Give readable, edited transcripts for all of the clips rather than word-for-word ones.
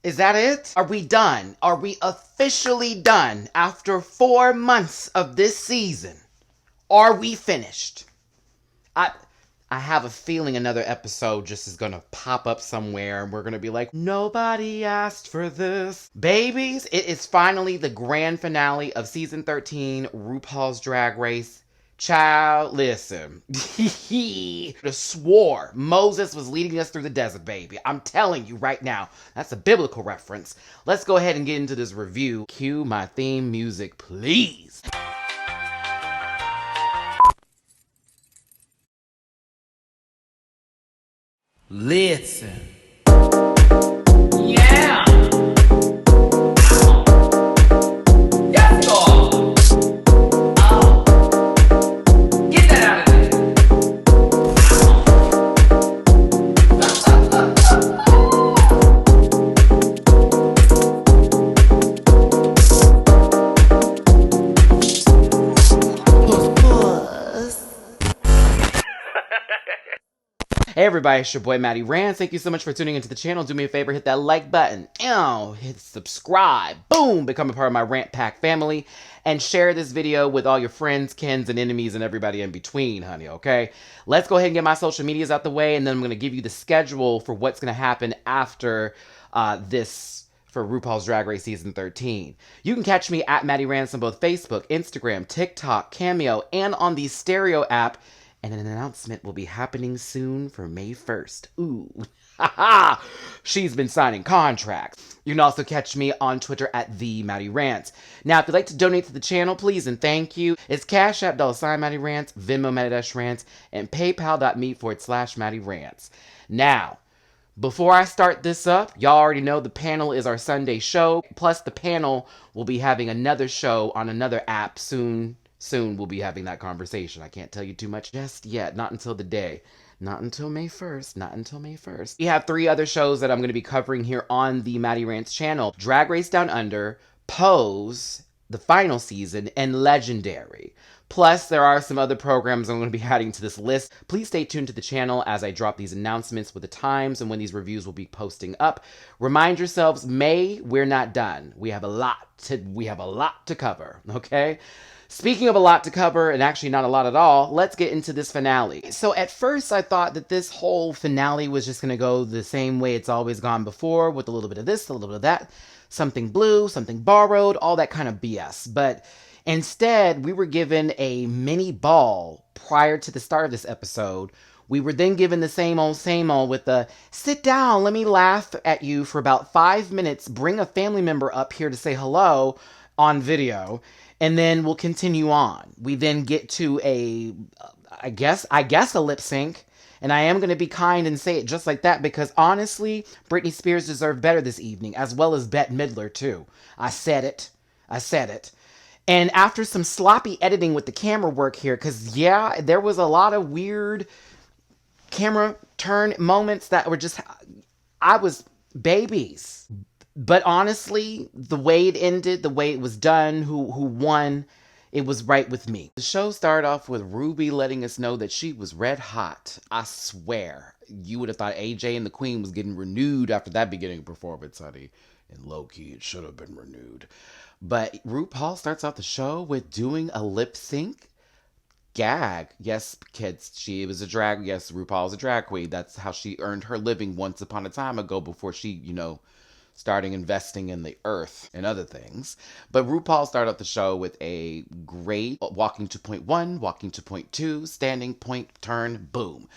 Is that it? Are we done? Are we officially done after 4 months of this season? Are we finished? I have a feeling another episode just is gonna pop up somewhere and we're gonna be like, nobody asked for this. Babies, it is finally the grand finale of season 13, RuPaul's Drag Race. Child, listen. The swore Moses was leading us through the desert, baby. I'm telling you right now, that's a biblical reference. Let's go ahead and get into this review. Cue my theme music, please. Listen. Yeah. Yes, God. Oh. Get that out of there. Hey everybody, it's your boy Matty Rants. Thank you so much for tuning into the channel. Do me a favor, hit that like button. Hit subscribe. Boom! Become a part of my Rant Pack family. And share this video with all your friends, kins, and enemies, and everybody in between, honey, okay? Let's go ahead and get my social medias out the way, and then I'm going to give you the schedule for what's going to happen after this for RuPaul's Drag Race Season 13. You can catch me at MattyRants on both Facebook, Instagram, TikTok, Cameo, and on the Stereo app. And an announcement will be happening soon for May 1st. Ooh, haha! She's been signing contracts. You can also catch me on Twitter at @MattyRants. Now, if you'd like to donate to the channel, please and thank you. It's Cash App $MattyRants, Venmo Matty-Rants, and PayPal.me/MattyRants. Now, before I start this up, y'all already know the panel is our Sunday show. Plus, the panel will be having another show on another app soon. Soon we'll be having that conversation. I can't tell you too much just yet. Not until the day. Not until May 1st. Not until May 1st. We have 3 other shows that I'm going to be covering here on the Matty Rants channel. Drag Race Down Under, Pose, the final season, and Legendary. Plus, there are some other programs I'm going to be adding to this list. Please stay tuned to the channel as I drop these announcements with the times and when these reviews will be posting up. Remind yourselves, May, we're not done. We have a lot to cover, okay? Speaking of a lot to cover, and actually not a lot at all, let's get into this finale. So at first I thought that this whole finale was just going to go the same way it's always gone before, with a little bit of this, a little bit of that, something blue, something borrowed, all that kind of BS. But instead, we were given a mini ball prior to the start of this episode. We were then given the same old with the, sit down, let me laugh at you for about 5 minutes, bring a family member up here to say hello on video, and then we'll continue on. We then get to I guess a lip sync. And I am going to be kind and say it just like that because honestly, Britney Spears deserved better this evening, as well as Bette Midler too. I said it. And after some sloppy editing with the camera work here, because yeah, there was a lot of weird camera turn moments that were just, I was babies. But honestly, the way it ended, the way it was done, who won, it was right with me. The show started off with Ruby letting us know that she was red hot. I swear, you would have thought AJ and the Queen was getting renewed after that beginning performance, honey. And low-key, it should have been renewed. But RuPaul starts off the show with doing a lip sync gag. Yes, kids, she was a drag. Yes, RuPaul's a drag queen. That's how she earned her living once upon a time ago before she, starting investing in the earth and other things. But RuPaul started off the show with a great walking to point 1, walking to point 2, standing, point, turn, boom.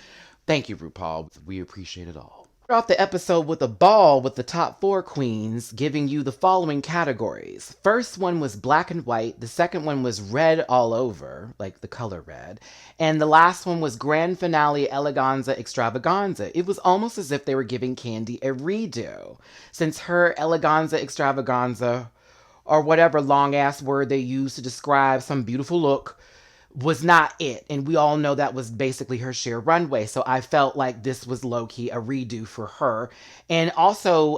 Thank you, RuPaul. We appreciate it all. Start off the episode with a ball with the top 4 queens, giving you the following categories. First one was black and white. The second one was red all over, like the color red. And the last one was grand finale eleganza extravaganza. It was almost as if they were giving Candy a redo, since her eleganza extravaganza, or whatever long ass word they used to describe some beautiful look, was not it. And we all know that was basically her sheer runway. So I felt like this was low-key a redo for her. And also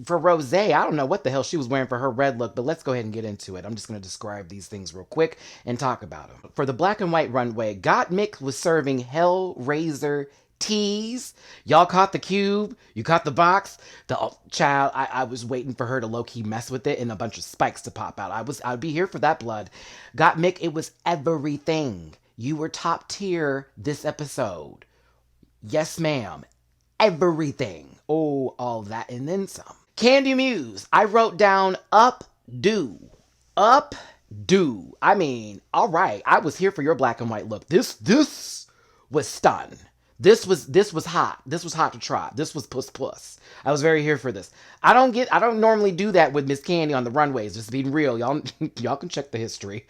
for Rosé, I don't know what the hell she was wearing for her red look, but let's go ahead and get into it. I'm just going to describe these things real quick and talk about them. For the black and white runway, Gottmik was serving Hellraiser tease. Y'all caught the cube. You caught the box. The child, I was waiting for her to low-key mess with it and a bunch of spikes to pop out. I'd be here for that blood. Got Mick, it was everything. You were top tier this episode. Yes, ma'am. Everything. Oh, all that and then some. Candy Muse. I wrote down updo. Updo. I mean, all right. I was here for your black and white look. This was stun. This was hot. This was hot to try. This was puss. I was very here for this. I don't normally do that with Miss Candy on the runways. Just being real, y'all can check the history.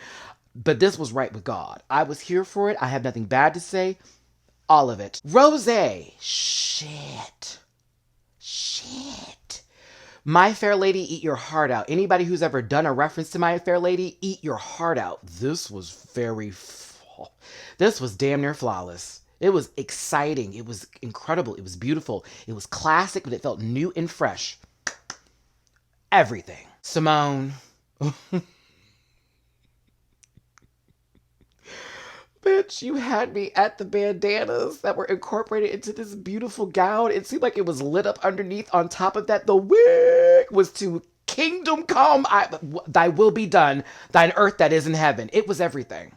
But this was right with God. I was here for it. I have nothing bad to say. All of it. Rosé. Shit. My Fair Lady, eat your heart out. Anybody who's ever done a reference to My Fair Lady, eat your heart out. This was this was damn near flawless. It was exciting. It was incredible. It was beautiful. It was classic, but it felt new and fresh. Everything. Simone. Bitch, you had me at the bandanas that were incorporated into this beautiful gown. It seemed like it was lit up underneath. On top of that, the wig was to kingdom come. Thy will be done. Thine earth that is in heaven. It was everything.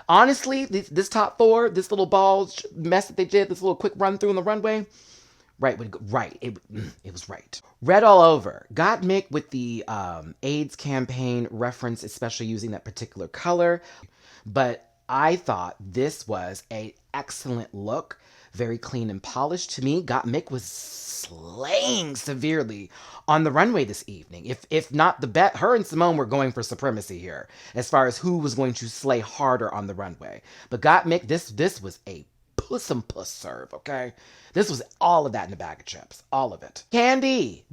Honestly, this top four, this little ball mess that they did, this little quick run through on the runway, right. It was right. Red all over. Got Mick with the AIDS campaign reference, especially using that particular color. But I thought this was an excellent look. Very clean and polished to me. Got Mick was slaying severely on the runway this evening. If not the bet, her and Simone were going for supremacy here as far as who was going to slay harder on the runway. But Got Mick, this was a puss serve, okay? This was all of that in a bag of chips. All of it. Candy,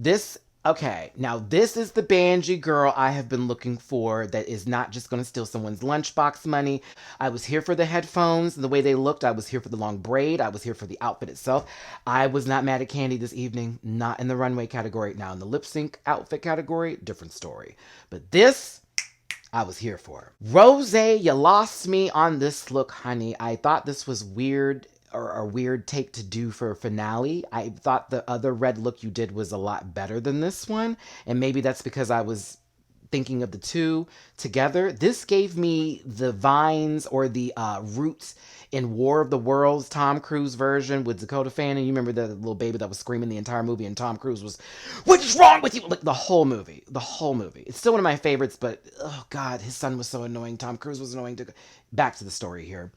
okay, now this is the Banji girl I have been looking for that is not just going to steal someone's lunchbox money. I was here for the headphones and the way they looked. I was here for the long braid. I was here for the outfit itself. I was not mad at Candy this evening. Not in the runway category. Now in the lip sync outfit category, different story. But this, I was here for. Rosé, you lost me on this look, honey. I thought this was weird. Or a weird take to do for a finale. I thought the other red look you did was a lot better than this one. And maybe that's because I was thinking of the two together. This gave me the vines or the roots in War of the Worlds, Tom Cruise version with Dakota Fanning. You remember the little baby that was screaming the entire movie and Tom Cruise was, "What is wrong with you?" Like the whole movie. It's still one of my favorites, but oh God, his son was so annoying. Tom Cruise was annoying. Back to the story here.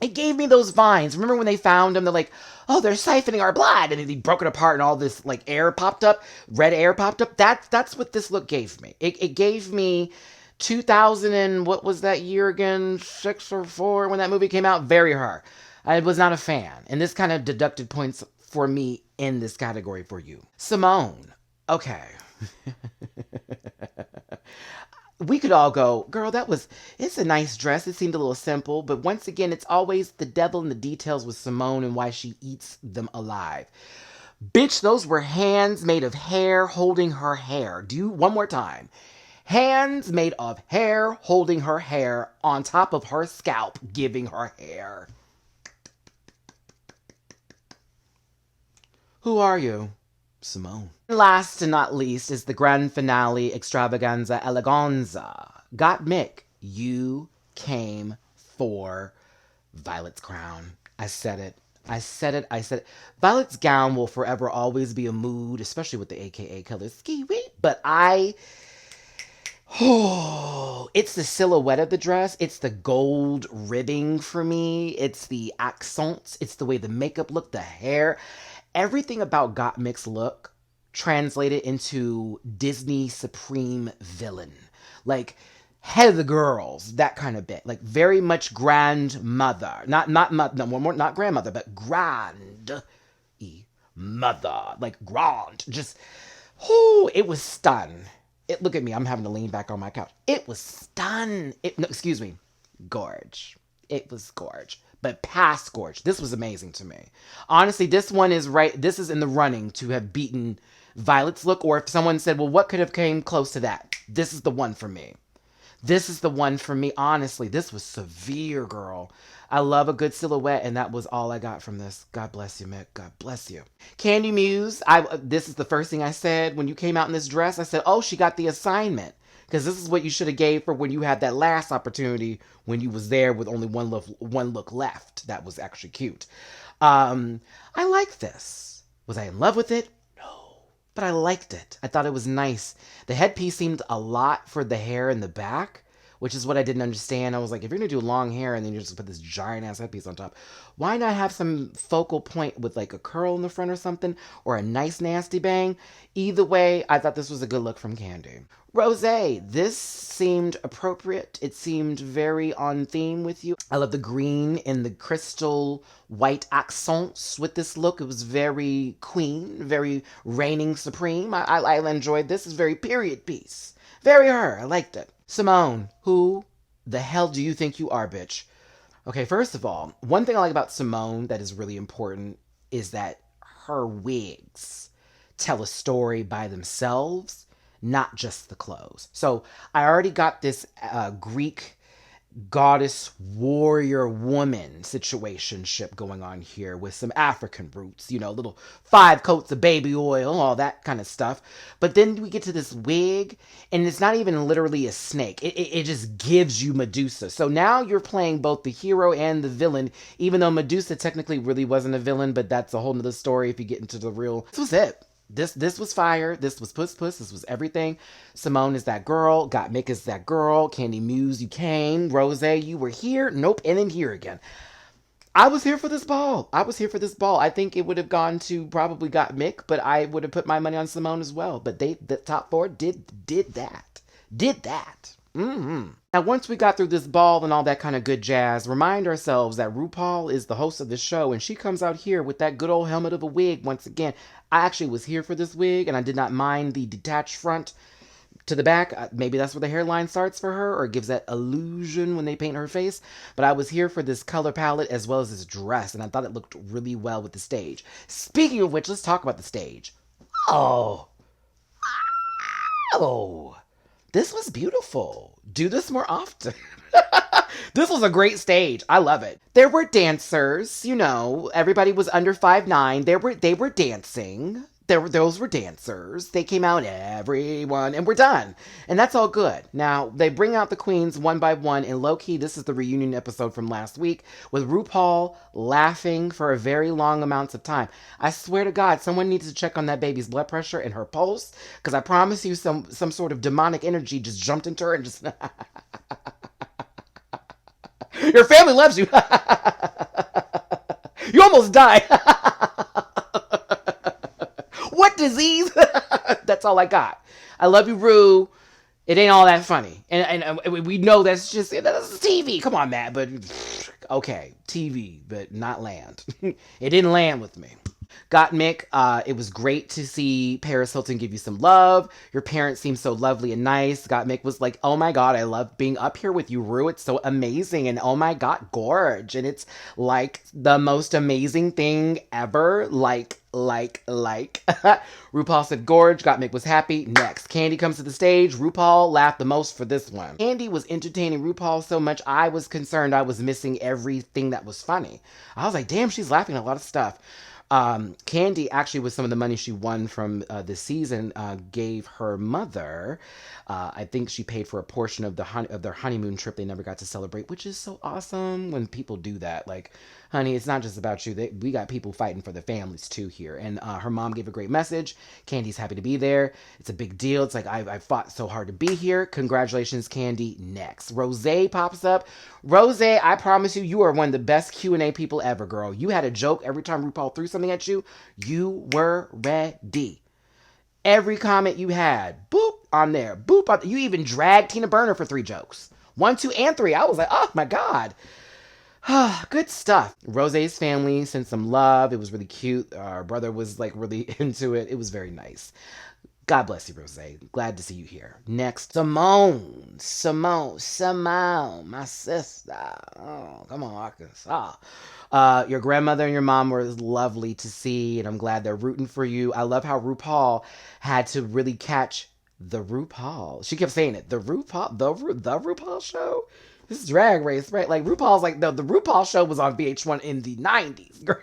It gave me those vines. Remember when they found him? They're like, "Oh, they're siphoning our blood," and he broke it apart, and all this like air popped up, red air popped up. That's what this look gave me. It gave me 2000 and what was that year again? 6 or 4 when that movie came out. Very hard. I was not a fan, and this kind of deducted points for me in this category for you. Simone. Okay. We could all go, "Girl, it's a nice dress. It seemed a little simple." But once again, it's always the devil in the details with Simone and why she eats them alive. Bitch, those were hands made of hair holding her hair. One more time. Hands made of hair holding her hair on top of her scalp, giving her hair. Who are you? Simone. Last and not least is the grand finale extravaganza eleganza. Got Mick, you came for Violet's crown. I said it. Violet's gown will forever always be a mood, especially with the AKA color ski-wee. But it's the silhouette of the dress. It's the gold ribbing for me. It's the accents. It's the way the makeup looked, the hair. Everything about Got Mick's look translated into Disney Supreme villain. Like head of the girls, that kind of bit. Like very much grandmother. Not grandmother, but grand mother. Like grand. Just, it was stun. Look at me, I'm having to lean back on my couch. It was stun. Gorge. It was gorge. But past gorge. This was amazing to me. Honestly, this one is right. This is in the running to have beaten Violet's look. Or if someone said, well, what could have came close to that? This is the one for me. Honestly, this was severe, girl. I love a good silhouette, and that was all I got from this. God bless you, Mick. God bless you. Candy Muse, this is the first thing I said when you came out in this dress. I said, oh, she got the assignment. Because this is what you should have gave for when you had that last opportunity when you was there with only one look left. That was actually cute. I like this. Was I in love with it? No. But I liked it. I thought it was nice. The headpiece seemed a lot for the hair in the back, which is what I didn't understand. I was like, if you're going to do long hair and then you just put this giant ass headpiece on top, why not have some focal point with like a curl in the front or something, or a nice nasty bang? Either way, I thought this was a good look from Candy. Rosé, this seemed appropriate. It seemed very on theme with you. I love the green and the crystal white accents with this look. It was very queen, very reigning supreme. I enjoyed this. It's very period piece. Very her. I liked it. Simone, who the hell do you think you are, bitch? Okay, first of all, one thing I like about Simone that is really important is that her wigs tell a story by themselves, not just the clothes. So I already got this Greek goddess warrior woman situationship going on here with some African roots, little 5 coats of baby oil, all that kind of stuff. But then we get to this wig, and it's not even literally a snake. It just gives you Medusa. So now you're playing both the hero and the villain, even though Medusa technically really wasn't a villain, but that's a whole nother story if you get into the real. This was it. This was fire. This was puss. This was everything. Simone is that girl. Gottmik is that girl. Candy Muse, you came. Rosé, you were here. Nope, and then here again. I was here for this ball. I think it would have gone to probably Gottmik, but I would have put my money on Simone as well. But the top 4 did that. Mm-hmm. Now, once we got through this ball and all that kind of good jazz, remind ourselves that RuPaul is the host of the show, and she comes out here with that good old helmet of a wig once again. I actually was here for this wig, and I did not mind the detached front to the back. Maybe that's where the hairline starts for her, or gives that illusion when they paint her face. But I was here for this color palette as well as this dress, and I thought it looked really well with the stage. Speaking of which, let's talk about the stage. Oh, this was beautiful. Do this more often. This was a great stage. I love it. There were dancers, everybody was under 5'9". They were dancing. Those were dancers. They came out, everyone, and we're done. And that's all good. Now, they bring out the queens one by one, and low-key, this is the reunion episode from last week, with RuPaul laughing for a very long amounts of time. I swear to God, someone needs to check on that baby's blood pressure and her pulse, because I promise you some sort of demonic energy just jumped into her and just... Your family loves you. You almost died. What disease? That's all I got. I love you, Ru. It ain't all that funny. And we know that's TV. Come on, Matt. But okay, TV, but not land. It didn't land with me. Gottmik, it was great to see Paris Hilton give you some love. Your parents seem so lovely and nice. Gottmik was like, oh my God, I love being up here with you, Ru. It's so amazing. And oh my God, gorge. And it's like the most amazing thing ever. Like. RuPaul said gorge. Gottmik was happy. Next, Candy comes to the stage. RuPaul laughed the most for this one. Candy was entertaining RuPaul so much I was concerned I was missing everything that was funny. I was like, damn, she's laughing at a lot of stuff. Candy actually, with some of the money she won from this season, gave her mother. I think she paid for a portion of their honeymoon trip they never got to celebrate, which is so awesome when people do that. Like, honey, it's not just about you. We got people fighting for their families too here. And her mom gave a great message. Candy's happy to be there. It's a big deal. It's like, I fought so hard to be here. Congratulations, Candy. Next, Rosé pops up. Rosé, I promise you, you are one of the best Q&A people ever, girl. You had a joke every time RuPaul threw something at you. You were ready. Every comment you had, boop, on there. Boop, on, you even dragged Tina Burner for 3 jokes. 1, 2, and 3. I was like, oh my God. Good stuff. Rosé's family sent some love. It was really cute. Our brother was like really into it. It was very nice. God bless you, Rosé. Glad to see you here. Next, Simone, my sister. Oh, come on, Arkansas. Your grandmother and your mom were lovely to see, and I'm glad they're rooting for you. I love how RuPaul had to really catch the RuPaul. She kept saying it. The RuPaul show? This is Drag Race, right? Like RuPaul's like the RuPaul show was on VH1 in the 90s.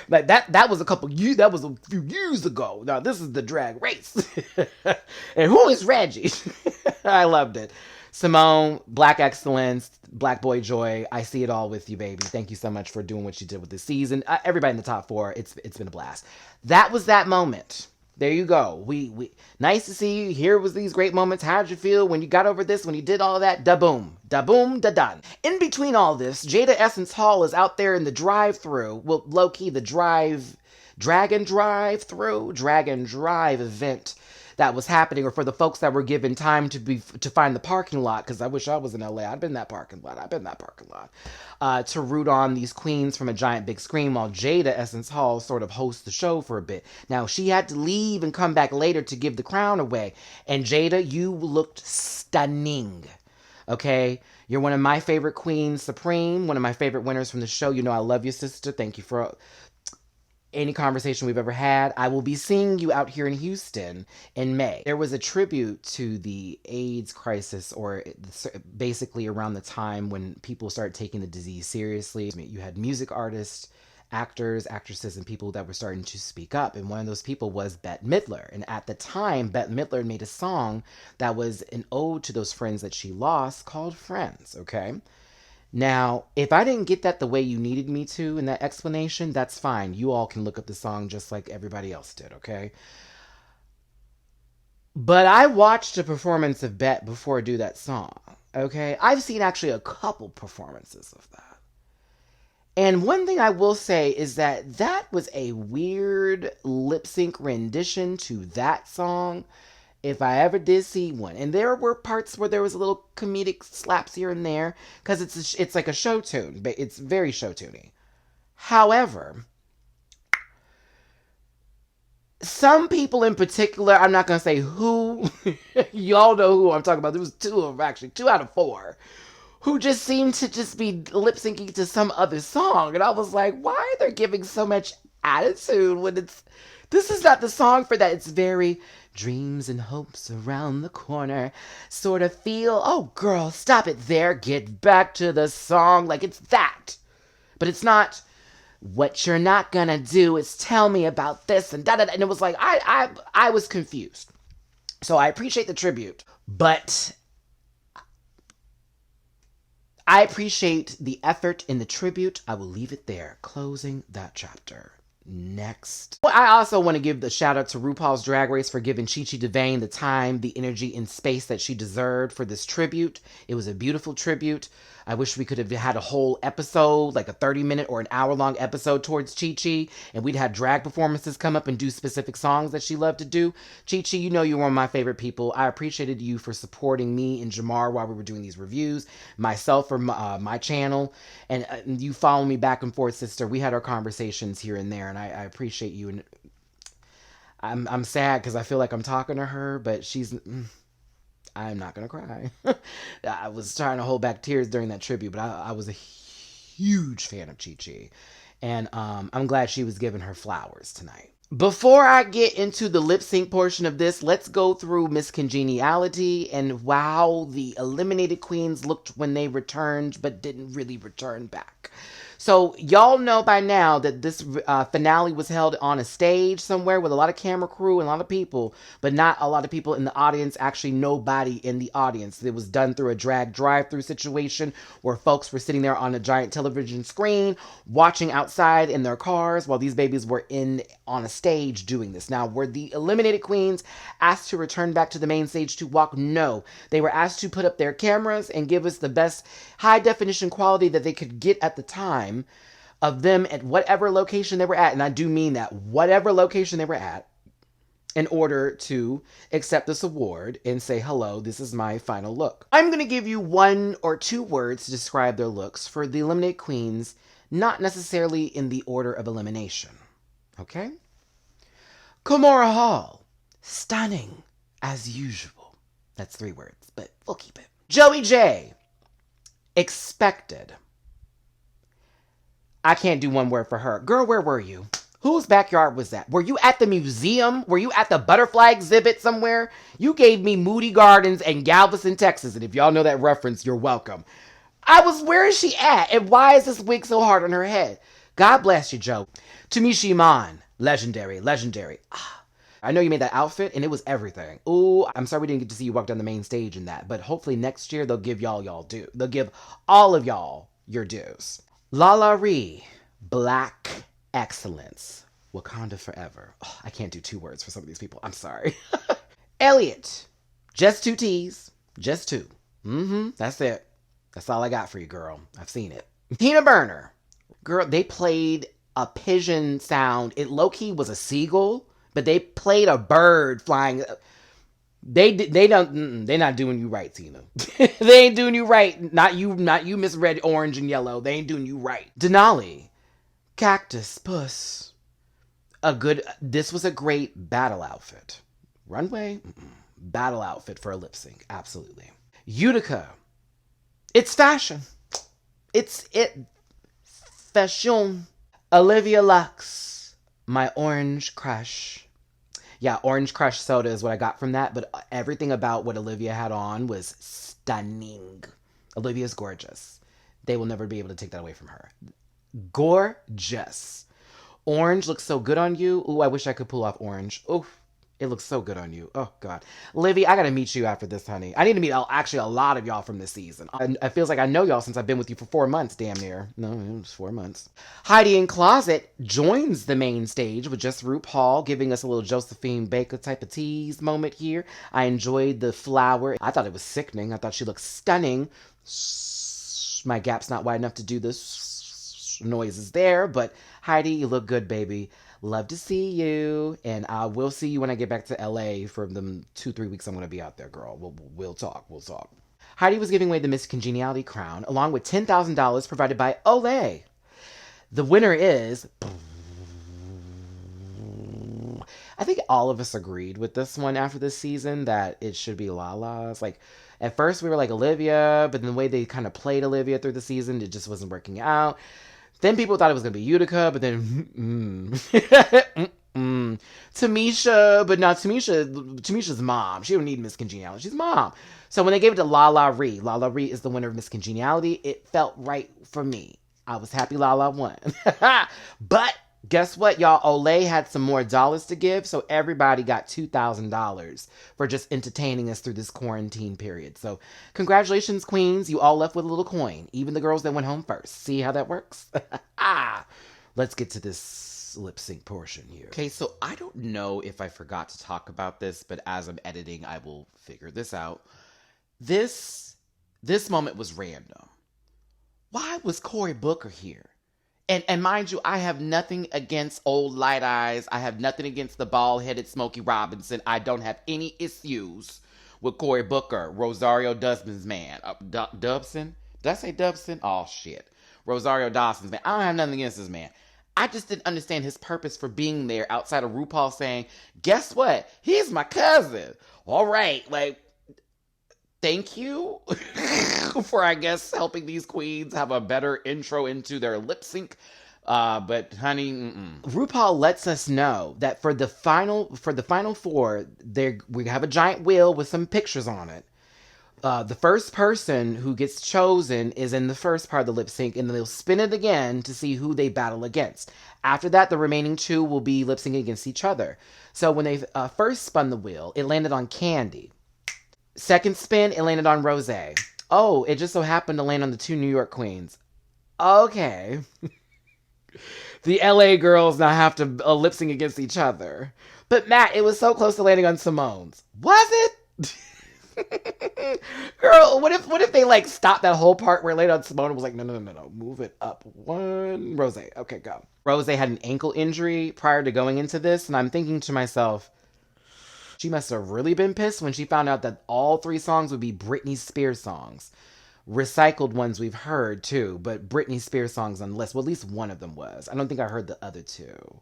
Like that was that was a few years ago. Now this is the Drag Race. And who is Reggie? I loved it. Simone, Black Excellence, Black Boy Joy. I see it all with you, baby. Thank you so much for doing what you did with this season. Everybody in the top 4, it's been a blast. That was that moment. There you go. We nice to see you. Here was these great moments. How'd you feel when you got over this? When you did all of that? Da boom, da done. In between all this, Jada Essence Hall is out there in the drive-through. Well, low key, the drag and drive event that was happening, or for the folks that were given time to find the parking lot, because I wish I was in LA. I've been in that parking lot. To root on these queens from a giant big screen while Jada Essence Hall sort of hosts the show for a bit. Now, she had to leave and come back later to give the crown away. And Jada, you looked stunning. Okay? You're one of my favorite queens, Supreme, one of my favorite winners from the show. You know I love you, sister. Thank you for any conversation we've ever had. I will be seeing you out here in Houston in May. There was a tribute to the AIDS crisis, or basically around the time when people started taking the disease seriously. You had music artists, actors, actresses, and people that were starting to speak up. And one of those people was Bette Midler. And at the time, Bette Midler made a song that was an ode to those friends that she lost called Friends, okay? Now, if I didn't get that the way you needed me to in that explanation, that's fine. You all can look up the song just like everybody else did, okay? But I watched a performance of Bette before I do that song, okay? I've seen actually a couple performances of that. And one thing I will say is that was a weird lip sync rendition to that song, if I ever did see one. And there were parts where there was a little comedic slaps here and there, because it's like a show tune, but it's very show tuney. However, some people in particular, I'm not going to say who, y'all know who I'm talking about. There was 2 of them, actually, 2 out of 4, who just seemed to just be lip syncing to some other song. And I was like, why are they giving so much attitude when this is not the song for that. It's very dreams and hopes around the corner sort of feel. Oh, girl, stop it there. Get back to the song. Like, it's that. But it's not what you're not gonna do is tell me about this and da-da-da. And it was like, I was confused. So I appreciate the tribute, but I appreciate the effort in the tribute. I will leave it there. Closing that chapter. Next. I also want to give the shout out to RuPaul's Drag Race for giving Chi Chi DeVayne the time, the energy, and space that she deserved for this tribute. It was a beautiful tribute. I wish we could have had a whole episode, like a 30-minute or an hour-long episode towards Chi Chi, and we'd have drag performances come up and do specific songs that she loved to do. Chi Chi, you know you're one of my favorite people. I appreciated you for supporting me and Jamar while we were doing these reviews, myself for my channel, and you follow me back and forth, sister. We had our conversations here and there, and I appreciate you. And I'm sad because I feel like I'm talking to her, but I'm not going to cry. I was trying to hold back tears during that tribute, but I was a huge fan of Chi Chi. And I'm glad she was given her flowers tonight. Before I get into the lip sync portion of this, let's go through Miss Congeniality and how the eliminated queens looked when they returned, but didn't really return back. So y'all know by now that this finale was held on a stage somewhere with a lot of camera crew and a lot of people, but not a lot of people in the audience, actually nobody in the audience. It was done through a drag drive-through situation where folks were sitting there on a giant television screen watching outside in their cars while these babies were on a stage doing this. Now, were the eliminated queens asked to return back to the main stage to walk? No. They were asked to put up their cameras and give us the best high-definition quality that they could get at the time of them at whatever location they were at, and I do mean that, whatever location they were at, in order to accept this award and say, hello, this is my final look. I'm going to give you 1 or 2 words to describe their looks for the eliminated queens, not necessarily in the order of elimination. Okay? Kimora Hall, stunning as usual. That's 3 words, but we'll keep it. Joey J, expected. I can't do 1 word for her. Girl, where were you? Whose backyard was that? Were you at the museum? Were you at the butterfly exhibit somewhere? You gave me Moody Gardens and Galveston, Texas. And if y'all know that reference, you're welcome. Where is she at? And why is this wig so hard on her head? God bless you, Joe. Tamisha Iman, legendary, legendary. I know you made that outfit and it was everything. Ooh, I'm sorry we didn't get to see you walk down the main stage in that, but hopefully next year they'll give y'all due. They'll give all of y'all your dues. Lala Ree, Black Excellence. Wakanda Forever. Oh, I can't do 2 words for some of these people. I'm sorry. Elliot, just 2 T's. Just 2. That's it. That's all I got for you, girl. I've seen it. Tina Burner. Girl, they played a pigeon sound. It low-key was a seagull, but they played a bird flying. They're not doing you right, Tina. They ain't doing you right. Not you, Miss Red, Orange, and Yellow. They ain't doing you right. Denali, Cactus Puss. This was a great battle outfit. Runway? Battle outfit for a lip sync. Absolutely. Utica. It's fashion. It's fashion. Olivia Lux. My orange crush. Yeah, orange crush soda is what I got from that, but everything about what Olivia had on was stunning. Olivia's gorgeous. They will never be able to take that away from her. Gorgeous. Orange looks so good on you. Ooh, I wish I could pull off orange. Ooh, it looks so good on you. Oh, God. Livy, I got to meet you after this, honey. I need to meet actually a lot of y'all from this season. It feels like I know y'all since I've been with you for 4 months, damn near. No, it was 4 months. Heidi in Closet joins the main stage with just RuPaul giving us a little Josephine Baker type of tease moment here. I enjoyed the flower. I thought it was sickening. I thought she looked stunning. My gap's not wide enough to do this noises there, but Heidi, you look good, baby. Love to see you, and I will see you when I get back to LA for the 2-3 weeks I'm going to be out there, girl. We'll talk. Heidi was giving away the Miss Congeniality crown, along with $10,000 provided by Olay. The winner is... I think all of us agreed with this one after this season that it should be Lala's. Like, at first we were like Olivia, but then the way they kind of played Olivia through the season, it just wasn't working out. Then people thought it was going to be Utica, but then Tamisha, but not Tamisha's mom. She don't need Miss Congeniality. She's mom. So when they gave it to Lala Ree is the winner of Miss Congeniality, it felt right for me. I was happy Lala won. But guess what, y'all? Olay had some more dollars to give, so everybody got $2,000 for just entertaining us through this quarantine period. So congratulations, queens. You all left with a little coin, even the girls that went home first. See how that works? Let's get to this lip sync portion here. Okay, so I don't know if I forgot to talk about this, but as I'm editing, I will figure this out. This moment was random. Why was Cory Booker here? And mind you, I have nothing against old light eyes. I have nothing against the bald-headed Smokey Robinson. I don't have any issues with Cory Booker, Rosario Dawson's man. Dubson? Did I say Dubson? Oh, shit. Rosario Dawson's man. I don't have nothing against this man. I just didn't understand his purpose for being there outside of RuPaul saying, guess what? He's my cousin. All right, like, thank you for, I guess, helping these queens have a better intro into their lip sync. But honey, RuPaul lets us know that for the final 4, we have a giant wheel with some pictures on it. The first person who gets chosen is in the first part of the lip sync, and then they'll spin it again to see who they battle against. After that, the remaining 2 will be lip syncing against each other. So when they first spun the wheel, it landed on Candy. Second spin, it landed on Rosé. Oh, it just so happened to land on the 2 New York queens. Okay. The LA girls now have to lip sync against each other. But Matt, it was so close to landing on Simone's. Was it? Girl, what if they like stopped that whole part where it landed on Simone and was like, no, move it up 1. Rosé, okay, go. Rosé had an ankle injury prior to going into this, and I'm thinking to myself, she must have really been pissed when she found out that all 3 songs would be Britney Spears songs. Recycled ones we've heard too, but Britney Spears songs on the list. Well, at least one of them was. I don't think I heard the other 2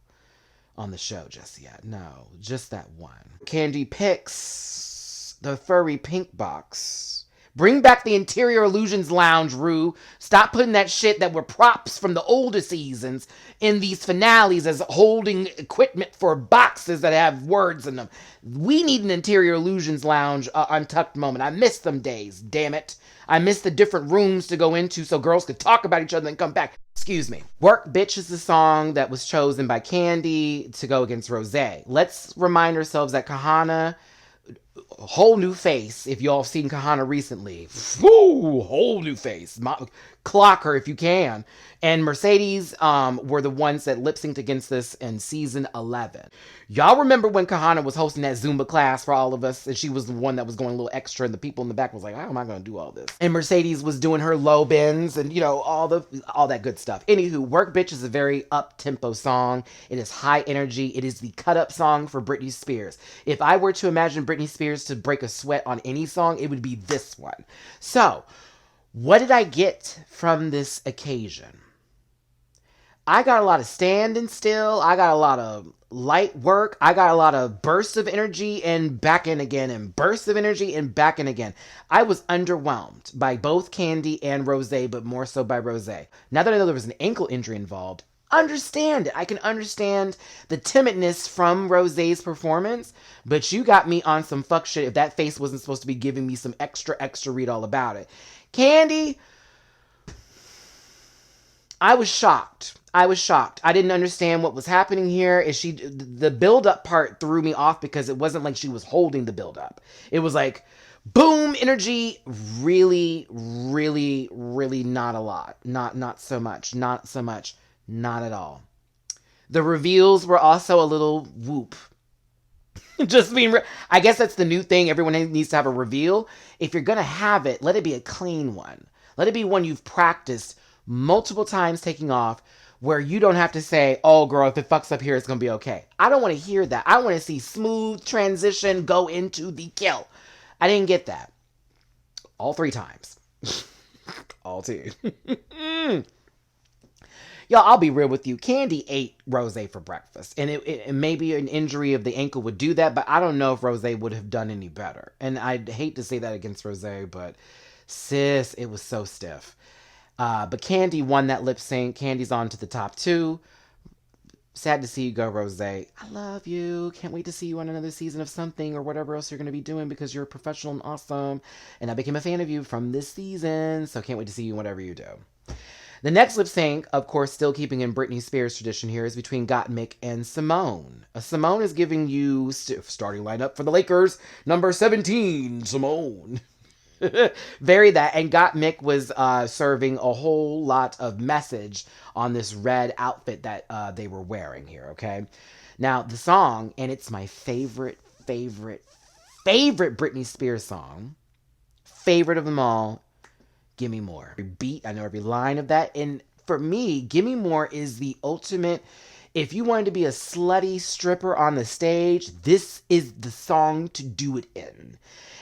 on the show just yet. No, just that one. Candy picks the furry pink box. Bring back the Interior Illusions Lounge, Rue. Stop putting that shit that were props from the older seasons in these finales as holding equipment for boxes that have words in them. We need an Interior Illusions Lounge untucked moment. I miss them days, damn it. I miss the different rooms to go into so girls could talk about each other and come back. Excuse me. Work Bitch is the song that was chosen by Candy to go against Rosé. Let's remind ourselves that Kahana, whole new face, if y'all have seen Kahana recently. Woo, whole new face. Clock her if you can. And Mercedes were the ones that lip synced against this in season 11. Y'all remember when Kahana was hosting that Zumba class for all of us, and she was the one that was going a little extra, and the people in the back was like, how am I going to do all this? And Mercedes was doing her low bends and, you know, all that good stuff. Anywho, Work Bitch is a very up-tempo song. It is high energy. It is the cut-up song for Britney Spears. If I were to imagine Britney Spears to break a sweat on any song, it would be this one. So, what did I get from this occasion? I got a lot of standing still. I got a lot of light work. I got a lot of bursts of energy and back in again, and bursts of energy and back in again. I was underwhelmed by both Candy and Rosé, but more so by Rosé. Now that I know there was an ankle injury involved, understand it. I can understand the timidness from Rosé's performance, but you got me on some fuck shit if that face wasn't supposed to be giving me some extra read all about it. Candy, I was shocked. I didn't understand what was happening here. The build-up part threw me off because it wasn't like she was holding the build-up. It was like, boom, energy, really, really, really not a lot. Not so much. Not at all. The reveals were also a little whoop. I guess that's the new thing. Everyone needs to have a reveal. If you're going to have it, let it be a clean one. Let it be one you've practiced multiple times taking off, where you don't have to say, oh girl, if it fucks up here, it's going to be okay. I don't want to hear that. I want to see smooth transition go into the kill. I didn't get that. All 3 times. All 2. Y'all, I'll be real with you. Candy ate Rosé for breakfast. And it maybe an injury of the ankle would do that, but I don't know if Rosé would have done any better. And I'd hate to say that against Rosé, but sis, it was so stiff. But Candy won that lip sync. Candy's on to the top 2. Sad to see you go, Rosé. I love you. Can't wait to see you on another season of something or whatever else you're going to be doing because you're professional and awesome. And I became a fan of you from this season. So can't wait to see you in whatever you do. The next lip sync, of course, still keeping in Britney Spears tradition here, is between Gottmik and Simone. Simone is giving you starting lineup for the Lakers, number 17, Simone. Very that. And Gottmik was serving a whole lot of message on this red outfit that they were wearing here, okay? Now, the song, and it's my favorite Britney Spears song, favorite of them all, Gimme More. Every beat, I know every line of that. And for me, Gimme More is the ultimate. If you wanted to be a slutty stripper on the stage, this is the song to do it in.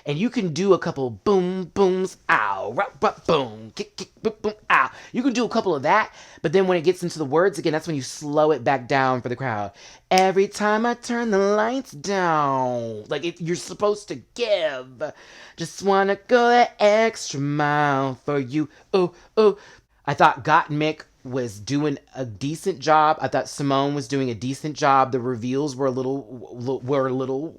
And you can do a couple boom, booms, ow, rap, boom, kick, boom, boom, ow. You can do a couple of that, but then when it gets into the words again, that's when you slow it back down for the crowd. Every time I turn the lights down. Like, you're supposed to give. Just wanna go that extra mile for you. Oh, oh. I thought Gottmik was doing a decent job. I thought Simone was doing a decent job. The reveals were a little.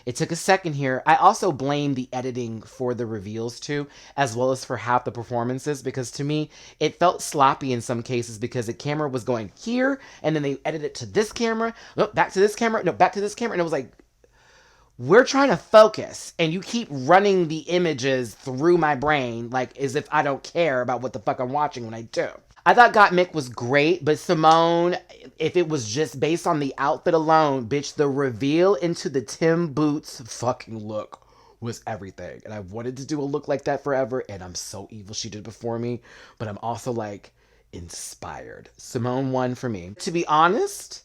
It took a second here. I also blame the editing for the reveals too, as well as for half the performances, because to me, it felt sloppy in some cases because the camera was going here, and then they edited it to this camera, no, back to this camera, no, back to this camera, and it was like, we're trying to focus, and you keep running the images through my brain, like as if I don't care about what the fuck I'm watching when I do. I thought Gottmik was great, but Simone, if it was just based on the outfit alone, bitch, the reveal into the Tim Boots fucking look was everything. And I wanted to do a look like that forever, and I'm so evil she did before me, but I'm also like inspired. Simone won for me. To be honest,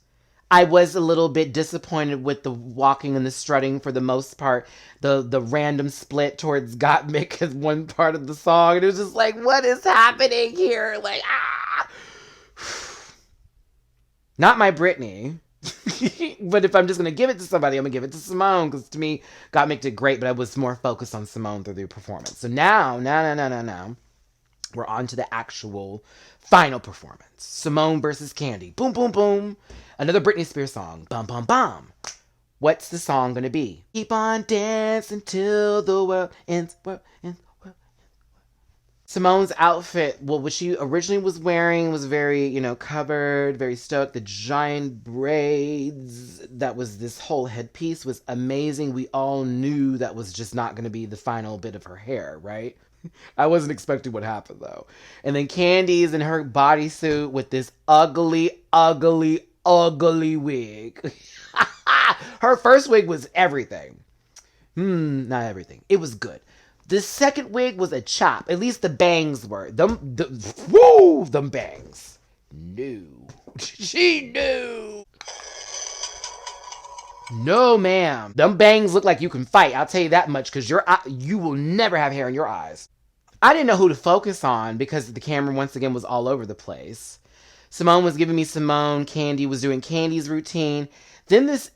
I was a little bit disappointed with the walking and the strutting for the most part. The random split towards Gottmik as one part of the song. And it was just like, what is happening here? Like, ah! Not my Britney. But if I'm just going to give it to somebody, I'm going to give it to Simone, because to me, Gottmik did great, but I was more focused on Simone through the performance. So now, we're on to the actual final performance. Simone versus Candy. Boom, boom, boom. Another Britney Spears song. Bum, bum, bum. What's the song going to be? Keep on dancing till the world ends. Simone's outfit, well, what she originally was wearing was very, covered, very stoked. The giant braids, that was this whole headpiece, was amazing. We all knew that was just not going to be the final bit of her hair, right? I wasn't expecting what happened, though. And then Candy's in her bodysuit with this ugly, ugly, ugly wig. Her first wig was everything. Not everything. It was good. The second wig was a chop. At least the bangs were. Them bangs. No. She knew. No, ma'am. Them bangs look like you can fight. I'll tell you that much, because you will never have hair in your eyes. I didn't know who to focus on because the camera once again was all over the place. Simone was giving me Simone. Candy was doing Candy's routine. Then this,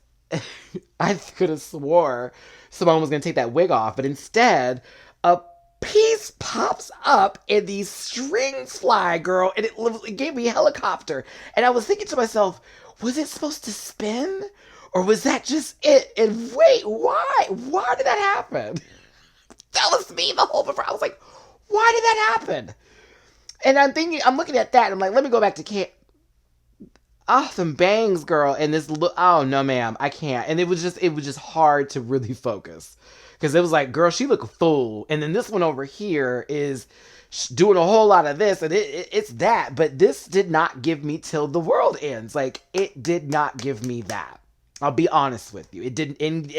I could have swore Simone was going to take that wig off, but instead, a piece pops up and these strings fly, girl, and it gave me a helicopter. And I was thinking to myself, was it supposed to spin? Or was that just it? And wait, why? Why did that happen? That was me the whole before. I was like, why did that happen? And I'm looking at that, and I'm like, let me go back to them bangs, girl, and this look. Oh no, ma'am, I can't. And it was just hard to really focus, because it was like, girl, she looked a fool, and then this one over here is doing a whole lot of this, and it's that. But this did not give me till the world ends. Like, it did not give me that. I'll be honest with you. It didn't end.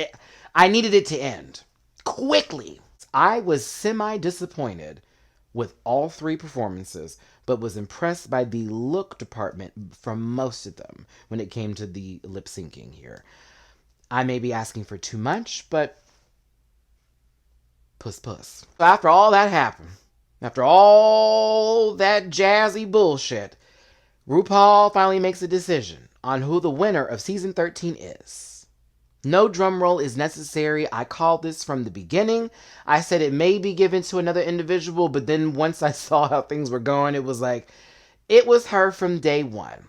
I needed it to end quickly. I was semi-disappointed with all three performances, but was impressed by the look department from most of them when it came to the lip syncing here. I may be asking for too much, but puss. After all that happened, after all that jazzy bullshit, RuPaul finally makes a decision on who the winner of season 13 is. No drum roll is necessary. I called this from the beginning. I said it may be given to another individual, but then once I saw how things were going, it was like, it was her from day one.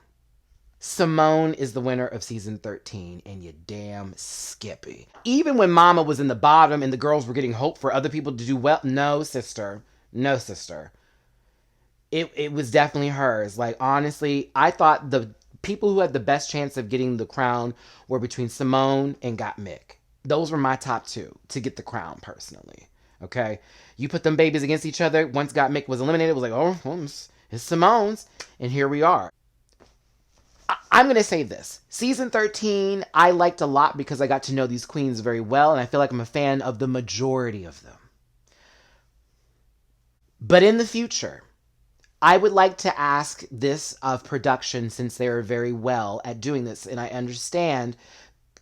Simone is the winner of season 13, and you damn skippy. Even when Mama was in the bottom and the girls were getting hope for other people to do well, no, sister. It was definitely hers. Like, honestly, I thought the people who had the best chance of getting the crown were between Simone and Gottmik. Those were my top two to get the crown, personally. Okay? You put them babies against each other. Once Gottmik was eliminated, it was like, oh, well, it's Simone's. And here we are. I'm going to say this. Season 13, I liked a lot because I got to know these queens very well, and I feel like I'm a fan of the majority of them. But in the future, I would like to ask this of production, since they are very well at doing this. And I understand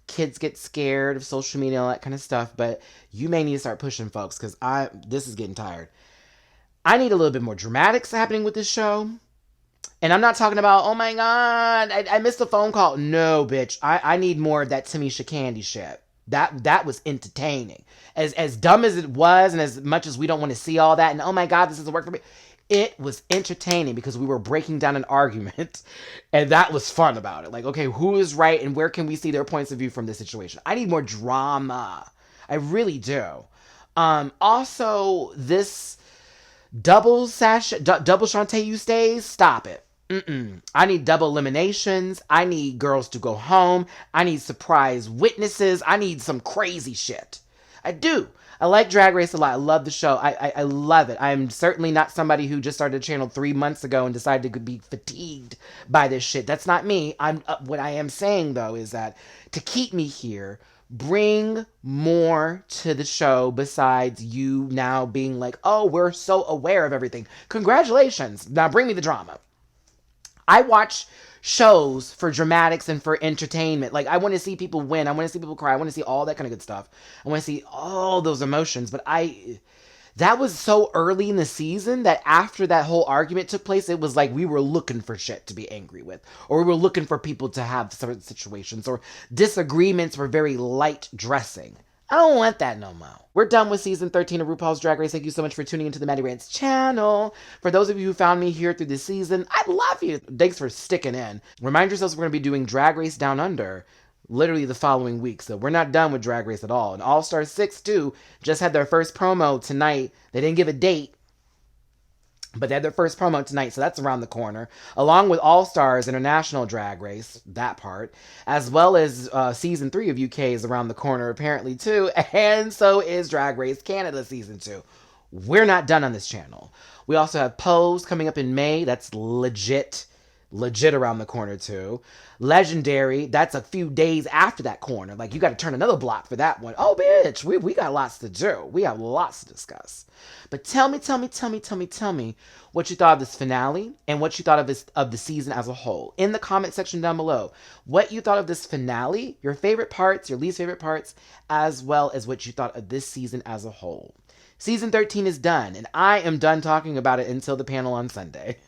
kids get scared of social media and all that kind of stuff, but you may need to start pushing folks, because this is getting tired. I need a little bit more dramatics happening with this show. And I'm not talking about, oh my God, I missed a phone call. No, bitch. I need more of that Tamisha Candy shit. That was entertaining. As dumb as it was, and as much as we don't want to see all that, and oh my God, this doesn't work for me. It was entertaining because we were breaking down an argument, and that was fun about it. Like, okay, who is right and where can we see their points of view from this situation? I need more drama. I really do. Also, this double Shantae you stays, stop it. I need double eliminations. I need girls to go home. I need surprise witnesses. I need some crazy shit. I do. I like Drag Race a lot. I love the show. I love it. I'm certainly not somebody who just started a channel 3 months ago and decided to be fatigued by this shit. That's not me. What I am saying, though, is that to keep me here, bring more to the show besides you now being like, oh, we're so aware of everything. Congratulations. Now bring me the drama. I watch shows for dramatics and for entertainment. Like, I want to see people win. I want to see people cry. I want to see all that kind of good stuff. I want to see all those emotions. But that was so early in the season that after that whole argument took place, it was like we were looking for shit to be angry with, or we were looking for people to have certain situations, or disagreements were very light dressing. I don't want that no more. We're done with season 13 of RuPaul's Drag Race. Thank you so much for tuning into the Matty Rants channel. For those of you who found me here through the season, I love you. Thanks for sticking in. Remind yourselves we're going to be doing Drag Race Down Under literally the following week. So we're not done with Drag Race at all. And All Star 6 too just had their first promo tonight. They didn't give a date, but they had their first promo tonight, so that's around the corner. Along with All Stars International Drag Race, that part, as well as Season 3 of UK is around the corner apparently too, and so is Drag Race Canada Season 2. We're not done on this channel. We also have Pose coming up in May. That's legit around the corner too. Legendary, that's a few days after that corner. Like, you got to turn another block for that one. Oh, bitch, we got lots to do. We have lots to discuss. But tell me what you thought of this finale and what you thought of the season as a whole in the comment section down below. What you thought of this finale, your favorite parts, your least favorite parts, as well as what you thought of this season as a whole. Season 13 is done, and I am done talking about it until the panel on Sunday.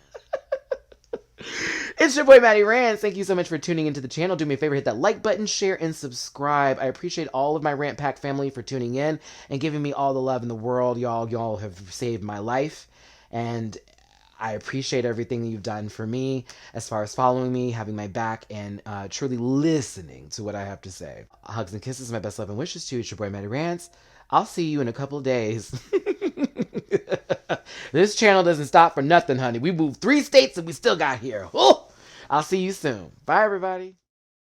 It's your boy Matty Rants. Thank you so much for tuning into the channel. Do me a favor, hit that like button, share, and subscribe. I appreciate all of my Rant Pack family for tuning in and giving me all the love in the world. Y'all have saved my life, and I appreciate everything you've done for me as far as following me, having my back, and truly listening to what I have to say. Hugs and kisses, my best love and wishes to you. It's your boy Matty Rants. I'll see you in a couple of days. This channel doesn't stop for nothing, honey. We moved 3 states and we still got here. Oh! I'll see you soon. Bye, everybody.